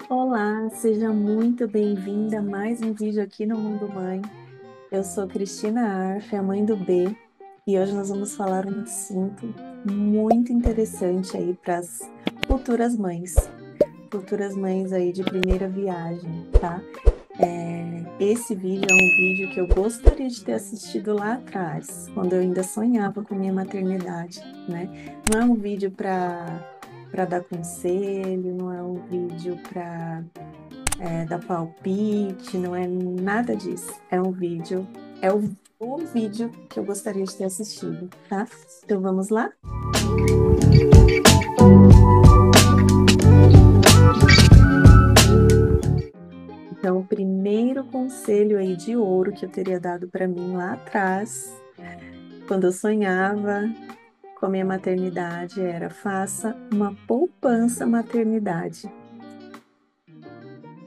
Olá, seja muito bem-vinda a mais um vídeo aqui no Mundo Mãe. Eu sou Cristina Arf, a mãe do B, e hoje nós vamos falar um assunto muito interessante aí para as futuras mães aí de primeira viagem, tá? Esse vídeo é um vídeo que eu gostaria de ter assistido lá atrás, quando eu ainda sonhava com minha maternidade, né? Não é um vídeo para dar conselho, não é um vídeo para dar palpite, não é nada disso. É o vídeo que eu gostaria de ter assistido, tá? Então vamos lá? Então, o primeiro conselho aí de ouro que eu teria dado para mim lá atrás, quando eu sonhava com a minha maternidade, era faça uma poupança maternidade.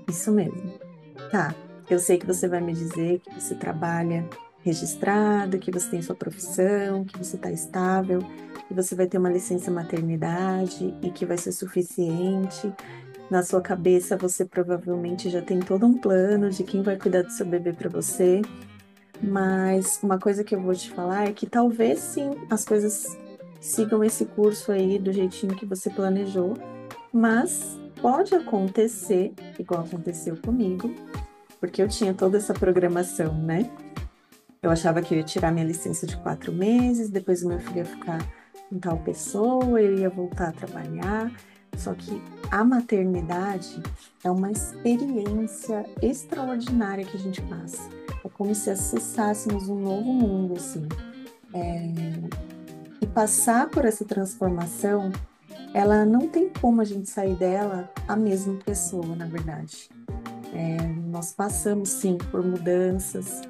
Isso mesmo. Tá, eu sei que você vai me dizer que você trabalha registrado, que você tem sua profissão, que você está estável, que você vai ter uma licença maternidade e que vai ser suficiente. Na sua cabeça, você provavelmente já tem todo um plano de quem vai cuidar do seu bebê para você. Mas uma coisa que eu vou te falar é que talvez sim as coisas sigam esse curso aí do jeitinho que você planejou, mas pode acontecer, igual aconteceu comigo, porque eu tinha toda essa programação, né? Eu achava que eu ia tirar minha licença de 4 meses, depois o meu filho ia ficar com tal pessoa, eu ia voltar a trabalhar. Só que a maternidade é uma experiência extraordinária que a gente passa. É como se acessássemos um novo mundo, assim. E passar por essa transformação, ela não tem como a gente sair dela a mesma pessoa, na verdade. Nós passamos, sim, por mudanças.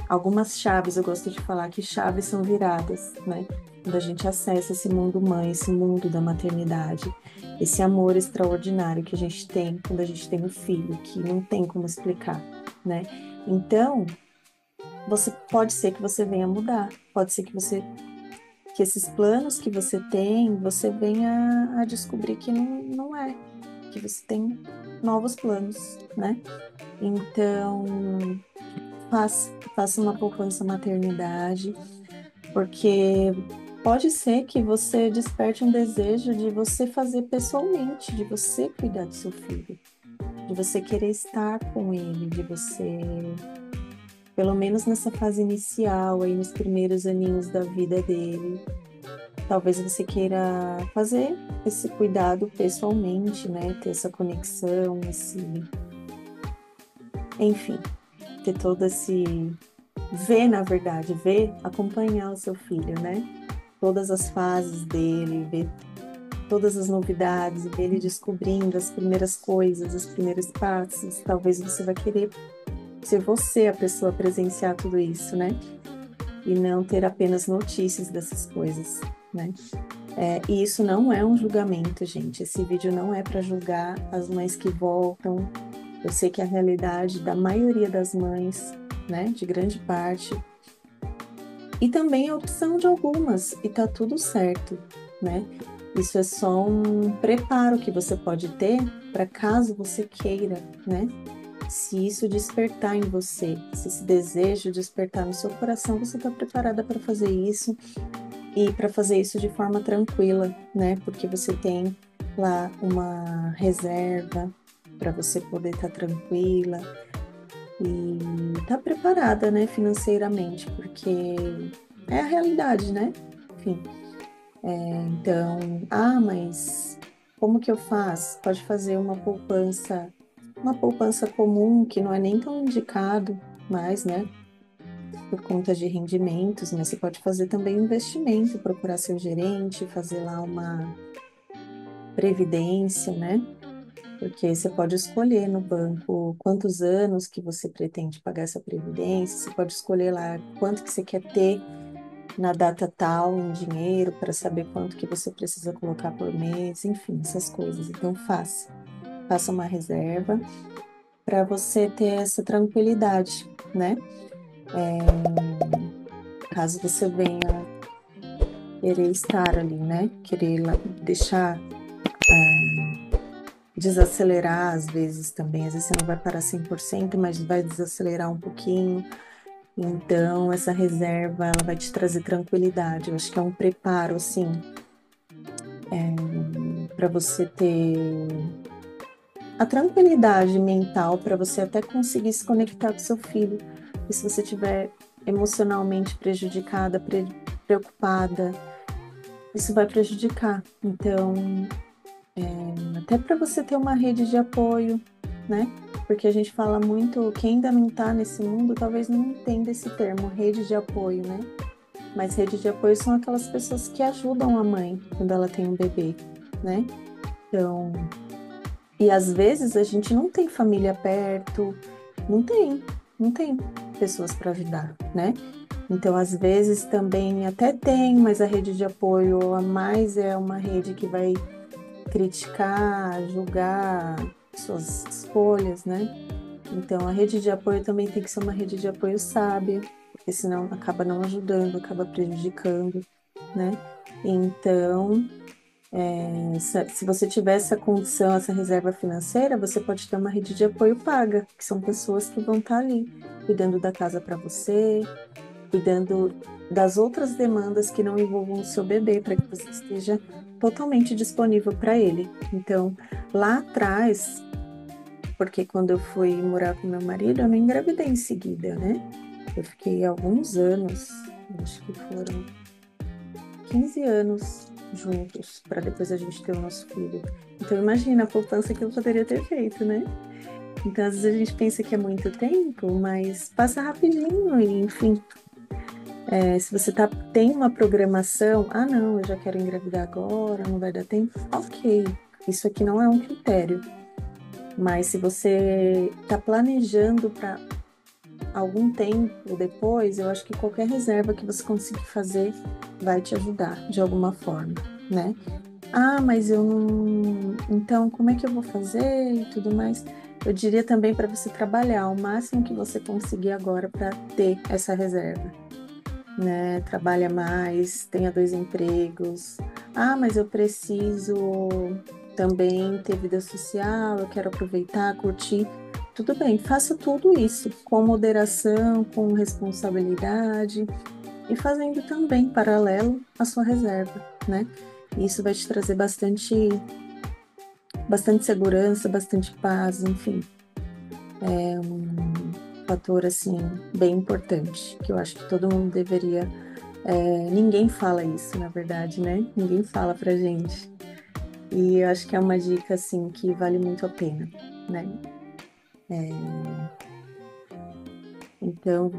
Algumas chaves, eu gosto de falar que chaves são viradas, né? Quando a gente acessa esse mundo mãe, esse mundo da maternidade, esse amor extraordinário que a gente tem quando a gente tem um filho, que não tem como explicar, né? Então, você pode ser que você venha mudar, pode ser que esses planos que você tem, você venha a descobrir que não é, que você tem novos planos, né? Então, faça uma poupança maternidade, porque pode ser que você desperte um desejo de você fazer pessoalmente, de você cuidar do seu filho, de você querer estar com ele, de você, pelo menos nessa fase inicial, aí nos primeiros aninhos da vida dele, talvez você queira fazer esse cuidado pessoalmente, né? Ter essa conexão, enfim, ter todo esse ver, na verdade, ver, acompanhar o seu filho, né? Todas as fases dele, ver todas as novidades, ver ele descobrindo as primeiras coisas, os primeiros passos. Talvez você vai querer ser você a pessoa a presenciar tudo isso, né? E não ter apenas notícias dessas coisas, né? E isso não é um julgamento, gente. Esse vídeo não é para julgar as mães que voltam. Eu sei que a realidade da maioria das mães, né, de grande parte, e também a opção de algumas, e tá tudo certo, né? Isso é só um preparo que você pode ter para caso você queira, né? Se isso despertar em você, se esse desejo despertar no seu coração, você está preparada para fazer isso e para fazer isso de forma tranquila, né? Porque você tem lá uma reserva para você poder estar tranquila e estar preparada, né, financeiramente, porque é a realidade, né? Enfim, então, mas como que eu faço? Pode fazer uma poupança comum que não é nem tão indicado mais, né? Por conta de rendimentos, mas você pode fazer também um investimento, procurar seu gerente, fazer lá uma previdência, né? Porque você pode escolher no banco quantos anos que você pretende pagar essa previdência, você pode escolher lá quanto que você quer ter na data tal em dinheiro para saber quanto que você precisa colocar por mês, enfim, essas coisas. Então faça uma reserva para você ter essa tranquilidade, né? Caso você venha querer estar ali, né? Querer deixar desacelerar às vezes também. Às vezes você não vai parar 100%, mas vai desacelerar um pouquinho. Então, essa reserva, ela vai te trazer tranquilidade. Eu acho que é um preparo, assim, para você ter a tranquilidade mental, para você até conseguir se conectar com seu filho. E se você estiver emocionalmente prejudicada, preocupada, isso vai prejudicar. Então, até para você ter uma rede de apoio, né? Porque a gente fala muito, quem ainda não está nesse mundo, talvez não entenda esse termo, rede de apoio, né? Mas rede de apoio são aquelas pessoas que ajudam a mãe quando ela tem um bebê, né? Então, e às vezes a gente não tem família perto, não tem, não tem pessoas para ajudar, né? Então, às vezes também até tem, mas a rede de apoio a mais é uma rede que vai criticar, julgar suas escolhas, né? Então, a rede de apoio também tem que ser uma rede de apoio sábia, porque senão acaba não ajudando, acaba prejudicando, né? Então, se você tiver essa condição, essa reserva financeira, você pode ter uma rede de apoio paga, que são pessoas que vão estar ali, cuidando da casa para você, cuidando das outras demandas que não envolvam o seu bebê, para que você esteja totalmente disponível para ele. Então, lá atrás, porque quando eu fui morar com meu marido, eu não engravidei em seguida, né? Eu fiquei alguns anos, acho que foram 15 anos juntos, para depois a gente ter o nosso filho. Então, imagina a poupança que eu poderia ter feito, né? Então, às vezes a gente pensa que é muito tempo, mas passa rapidinho e, enfim, se você tem uma programação, ah, não, eu já quero engravidar agora, não vai dar tempo, ok, isso aqui não é um critério. Mas se você está planejando para algum tempo depois, eu acho que qualquer reserva que você conseguir fazer vai te ajudar de alguma forma, né? Ah, mas eu não. Então, como é que eu vou fazer e tudo mais? Eu diria também para você trabalhar o máximo que você conseguir agora para ter essa reserva, né? Trabalha mais, tenha 2 empregos. Ah, mas eu preciso também ter vida social, eu quero aproveitar, curtir. Tudo bem, faça tudo isso com moderação, com responsabilidade e fazendo também paralelo a sua reserva, né? Isso vai te trazer bastante segurança, bastante paz, enfim, é um fator assim bem importante que eu acho que todo mundo deveria. Ninguém fala isso, na verdade, né? Ninguém fala pra gente. E eu acho que é uma dica assim que vale muito a pena, né? Então,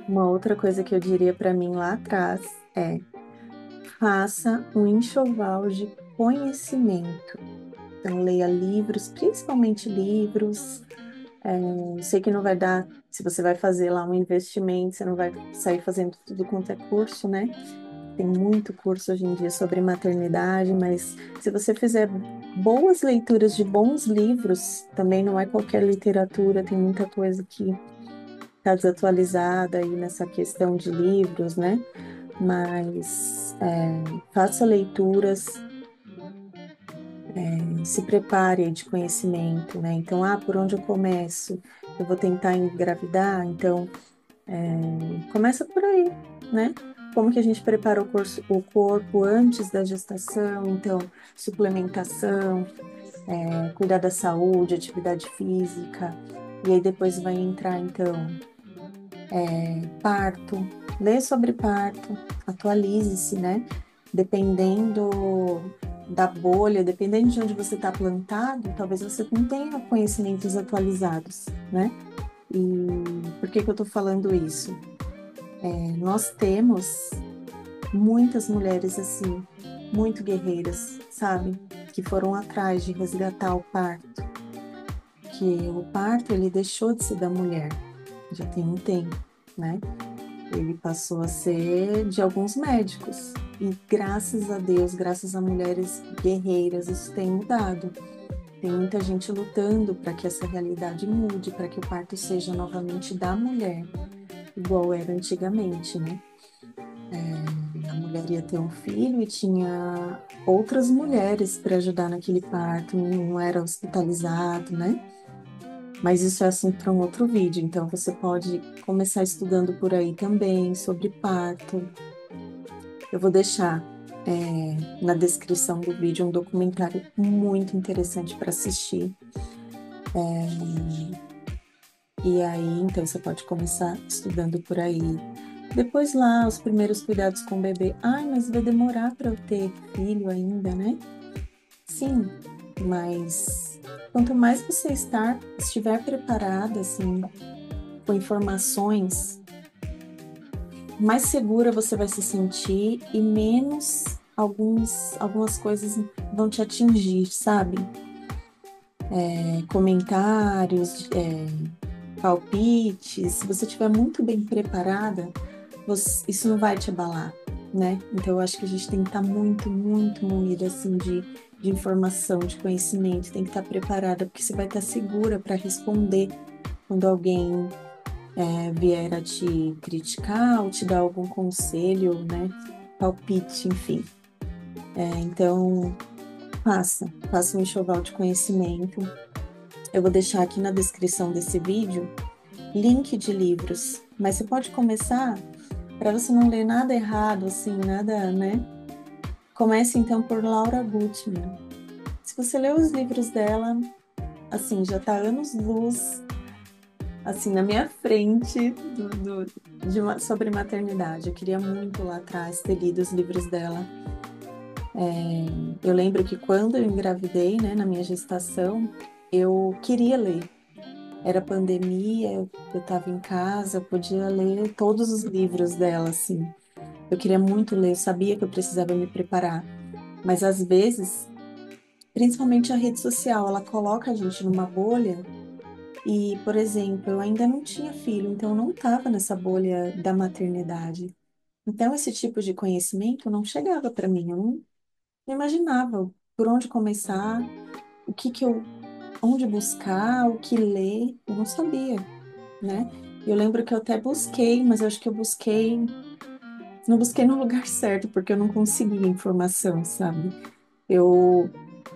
uma outra coisa que eu diria para mim lá atrás é: faça um enxoval de conhecimento. Então, leia livros, principalmente livros. Eu sei que não vai dar, se você vai fazer lá um investimento, você não vai sair fazendo tudo quanto é curso, né? Tem muito curso hoje em dia sobre maternidade, mas se você fizer boas leituras de bons livros, também não é qualquer literatura, tem muita coisa que está desatualizada aí nessa questão de livros, né? Mas faça leituras, se prepare de conhecimento, né? Então, por onde eu começo? Eu vou tentar engravidar, então começa por aí, né? Como que a gente prepara o corpo antes da gestação? Então, suplementação, cuidar da saúde, atividade física, e aí depois vai entrar, então, parto, lê sobre parto, atualize-se, né? Dependendo da bolha, dependendo de onde você está plantado, talvez você não tenha conhecimentos atualizados, né? E por que que eu estou falando isso? Nós temos muitas mulheres assim, muito guerreiras, sabe? Que foram atrás de resgatar o parto. Que o parto, ele deixou de ser da mulher, já tem um tempo, né? Ele passou a ser de alguns médicos. E graças a Deus, graças a mulheres guerreiras, isso tem mudado. Tem muita gente lutando para que essa realidade mude, para que o parto seja novamente da mulher, igual era antigamente, né? mulher ia ter um filho e tinha outras mulheres para ajudar naquele parto, não era hospitalizado, né? Mas isso é assunto para um outro vídeo, então você pode começar estudando por aí também sobre parto. Eu vou deixar na descrição do vídeo um documentário muito interessante para assistir. E aí, então, você pode começar estudando por aí. Depois lá, os primeiros cuidados com o bebê. Ai, mas vai demorar para eu ter filho ainda, né? Sim, mas quanto mais você estiver preparada, assim, com informações, mais segura você vai se sentir e menos algumas coisas vão te atingir, sabe? Comentários, palpites. Se você estiver muito bem preparada, isso não vai te abalar, né? Então, eu acho que a gente tem que estar muito, muito munida, assim, de informação, de conhecimento, tem que estar preparada, porque você vai estar segura para responder quando alguém vier a te criticar ou te dar algum conselho, né? Palpite, enfim. Então, faça um enxoval de conhecimento. Eu vou deixar aqui na descrição desse vídeo link de livros, mas você pode começar para você não ler nada errado, assim, nada, né? Comece então por Laura Gutman. Se você lê os livros dela, assim, já tá anos-luz, assim, na minha frente sobre maternidade. Eu queria muito lá atrás ter lido os livros dela. Eu lembro que quando eu engravidei, né, na minha gestação, eu queria ler. Era pandemia, eu estava em casa, eu podia ler todos os livros dela, assim. Eu queria muito ler, eu sabia que eu precisava me preparar. Mas às vezes, principalmente a rede social, ela coloca a gente numa bolha. E, por exemplo, eu ainda não tinha filho, então eu não estava nessa bolha da maternidade. Então, esse tipo de conhecimento não chegava para mim, eu não imaginava por onde começar, onde buscar, o que ler, eu não sabia, né? Eu lembro que eu até busquei, mas eu acho que não busquei no lugar certo, porque eu não conseguia informação, sabe? Eu,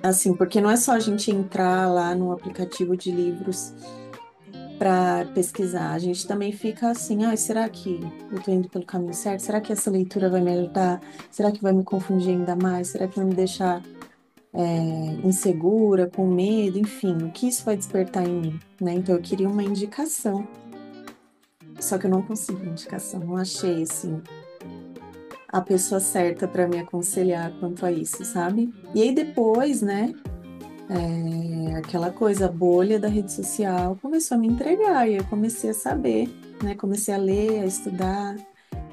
assim, porque não é só a gente entrar lá no aplicativo de livros para pesquisar, a gente também fica assim, ah, será que eu estou indo pelo caminho certo? Será que essa leitura vai me ajudar? Será que vai me confundir ainda mais? Será que vai me deixar insegura, com medo? Enfim, o que isso vai despertar em mim, né? Então eu queria uma indicação, só que eu não consegui indicação, não achei assim a pessoa certa para me aconselhar quanto a isso, sabe? E aí depois, né? Aquela coisa, a bolha da rede social começou a me entregar, e eu comecei a saber, né? Comecei a ler, a estudar,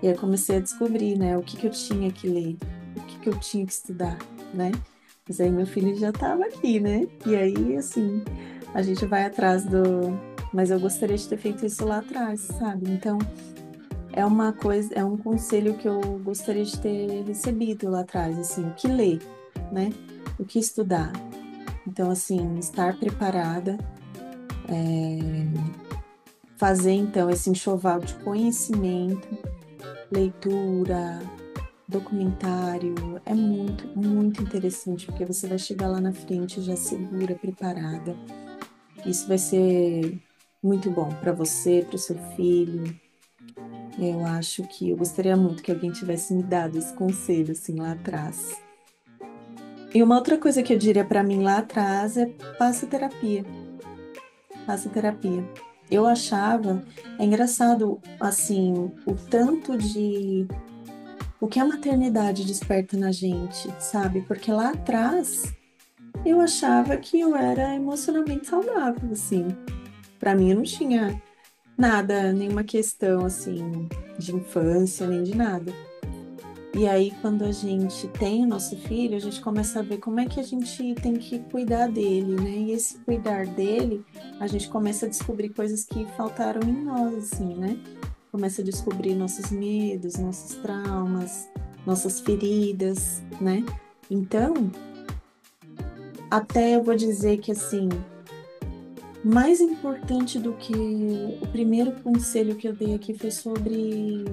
e aí eu comecei a descobrir, né? O que que eu tinha que ler, o que que eu tinha que estudar, né? Mas aí meu filho já estava aqui, né? E aí, assim, a gente vai atrás do. Mas eu gostaria de ter feito isso lá atrás, sabe? Então, é uma coisa, é um conselho que eu gostaria de ter recebido lá atrás, assim, o que ler, né? O que estudar. Então, assim, estar preparada, fazer então esse enxoval de conhecimento, leitura, documentário, é muito, muito interessante, porque você vai chegar lá na frente já segura, preparada. Isso vai ser muito bom para você, para o seu filho. Eu acho que eu gostaria muito que alguém tivesse me dado esse conselho assim lá atrás. E uma outra coisa que eu diria para mim lá atrás é faça terapia. Faço terapia. Eu achava, é engraçado, assim, o que a maternidade desperta na gente, sabe? Porque lá atrás eu achava que eu era emocionalmente saudável, assim. Para mim eu não tinha nada, nenhuma questão, assim, de infância, nem de nada. E aí, quando a gente tem o nosso filho, a gente começa a ver como é que a gente tem que cuidar dele, né? E esse cuidar dele, a gente começa a descobrir coisas que faltaram em nós, assim, né? Começa a descobrir nossos medos, nossos traumas, nossas feridas, né? Então, até eu vou dizer que, assim, mais importante do que o primeiro conselho que eu dei aqui foi sobre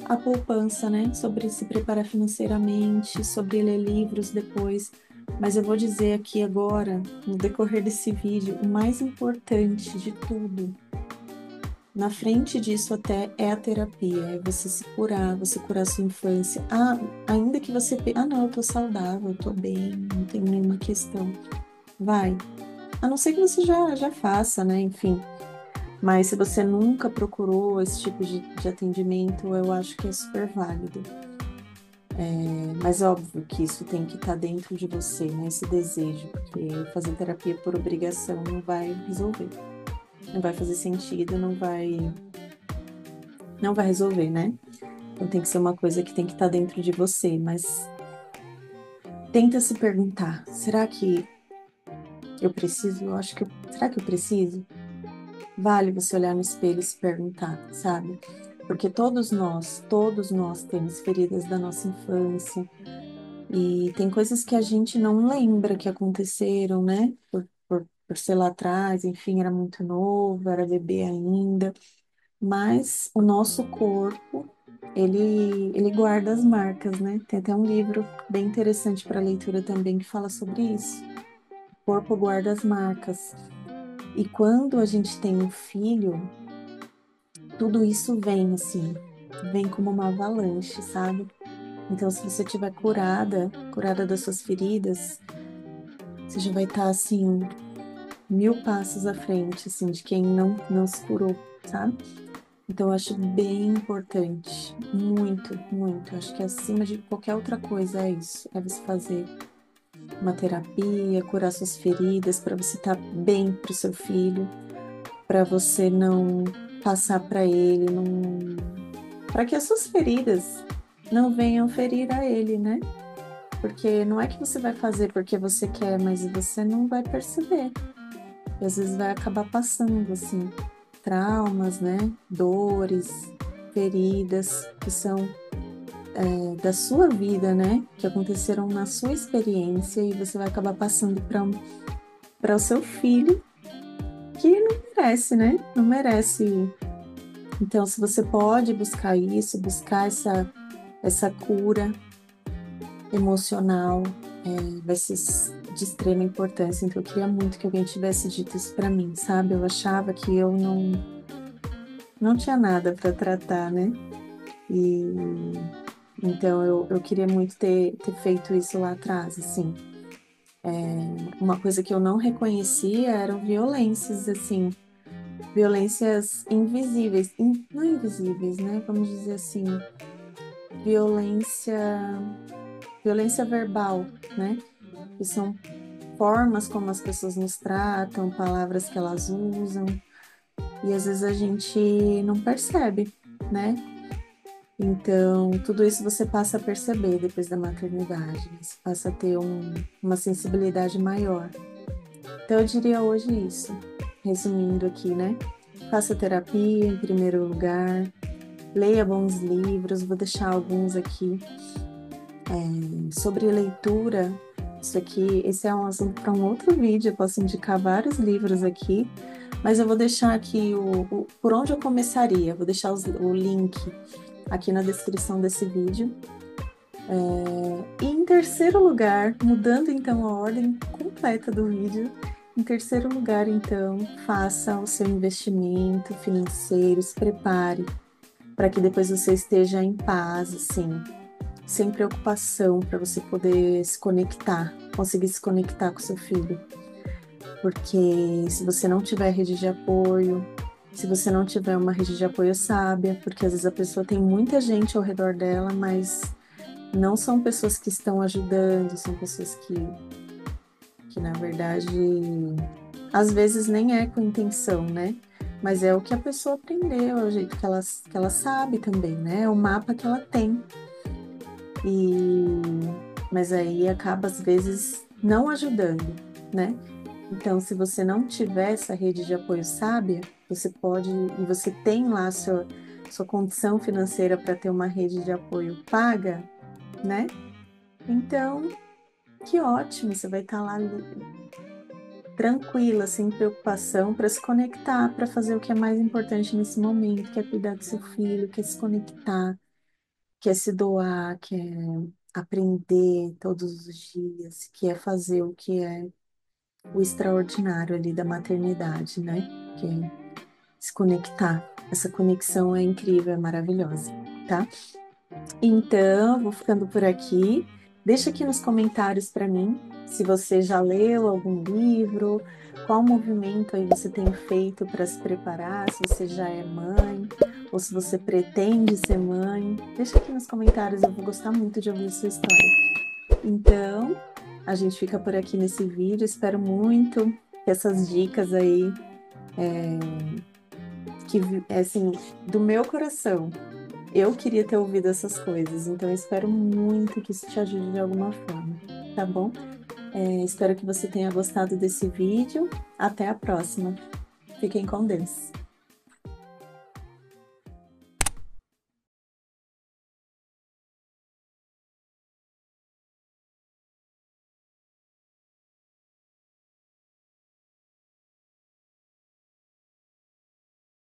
a poupança, né? Sobre se preparar financeiramente, sobre ler livros depois. Mas eu vou dizer aqui agora, no decorrer desse vídeo, o mais importante de tudo, na frente disso até é a terapia, é você curar a sua infância. Ah, ainda que você, não, eu tô saudável, eu tô bem, não tenho nenhuma questão. Vai. A não ser que você já faça, né? Enfim. Mas se você nunca procurou esse tipo de atendimento, eu acho que é super válido. Mas óbvio que isso tem que estar dentro de você, né? Esse desejo, porque fazer terapia por obrigação não vai resolver. Não vai fazer sentido, não vai resolver, né? Então tem que ser uma coisa que tem que estar dentro de você, mas tenta se perguntar, será que eu preciso? Será que eu preciso? Vale você olhar no espelho e se perguntar, sabe? Porque todos nós temos feridas da nossa infância e tem coisas que a gente não lembra que aconteceram, né? Por ser lá atrás, enfim, era muito novo, era bebê ainda, mas o nosso corpo, ele guarda as marcas, né? Tem até um livro bem interessante para leitura também que fala sobre isso. O corpo guarda as marcas. E quando a gente tem um filho, tudo isso vem assim, vem como uma avalanche, sabe? Então, se você estiver curada das suas feridas, você já vai estar assim, 1000 passos à frente, assim, de quem não se curou, sabe? Então, eu acho bem importante, muito, muito. Acho que acima de qualquer outra coisa é isso, é você fazer uma terapia, curar suas feridas, para você estar bem para o seu filho, para você não passar para ele, não para que as suas feridas não venham ferir a ele, né? Porque não é que você vai fazer porque você quer, mas você não vai perceber. E às vezes vai acabar passando, assim, traumas, né? Dores, feridas que são da sua vida, né? Que aconteceram na sua experiência e você vai acabar passando para o seu filho, que não merece, né? Não merece. Então, se você pode buscar isso, buscar essa cura emocional, vai ser de extrema importância. Então, eu queria muito que alguém tivesse dito isso para mim, sabe? Eu achava que eu não tinha nada para tratar, né? E então eu queria muito ter feito isso lá atrás, assim. Uma coisa que eu não reconhecia eram violências, assim, violências invisíveis, não invisíveis, né? Vamos dizer assim, violência, violência verbal, né? Que são formas como as pessoas nos tratam, palavras que elas usam, e às vezes a gente não percebe, né? Então, tudo isso você passa a perceber depois da maternidade, né? Você passa a ter uma sensibilidade maior. Então, eu diria hoje isso, resumindo aqui, né? Faça terapia em primeiro lugar, leia bons livros, vou deixar alguns aqui. Sobre leitura, esse é um assunto para um outro vídeo, eu posso indicar vários livros aqui, mas eu vou deixar aqui por onde eu começaria, vou deixar o link aqui na descrição desse vídeo. E em terceiro lugar, mudando então a ordem completa do vídeo, em terceiro lugar, então, faça o seu investimento financeiro, se prepare para que depois você esteja em paz, assim, sem preocupação, para você poder se conectar, conseguir se conectar com seu filho. Porque se você não tiver rede de apoio, se você não tiver uma rede de apoio sábia, porque às vezes a pessoa tem muita gente ao redor dela, mas não são pessoas que estão ajudando, são pessoas que na verdade, às vezes nem é com intenção, né? Mas é o que a pessoa aprendeu, é o jeito que ela sabe também, né? É o mapa que ela tem. E mas aí acaba às vezes não ajudando, né? Então, se você não tiver essa rede de apoio sábia, você pode e você tem lá a sua condição financeira para ter uma rede de apoio paga, né? Então, que ótimo, você vai estar lá tranquila, sem preocupação, para se conectar, para fazer o que é mais importante nesse momento, que é cuidar do seu filho, que é se conectar, que é se doar, que é aprender todos os dias, que é fazer o que é o extraordinário ali da maternidade, né? Que é se conectar. Essa conexão é incrível, é maravilhosa, tá? Então, vou ficando por aqui. Deixa aqui nos comentários para mim se você já leu algum livro, qual movimento aí você tem feito para se preparar, se você já é mãe ou se você pretende ser mãe. Deixa aqui nos comentários, eu vou gostar muito de ouvir a sua história. Então, a gente fica por aqui nesse vídeo. Espero muito que essas dicas aí, assim, do meu coração. Eu queria ter ouvido essas coisas, então eu espero muito que isso te ajude de alguma forma, tá bom? Espero que você tenha gostado desse vídeo. Até a próxima. Fiquem com Deus.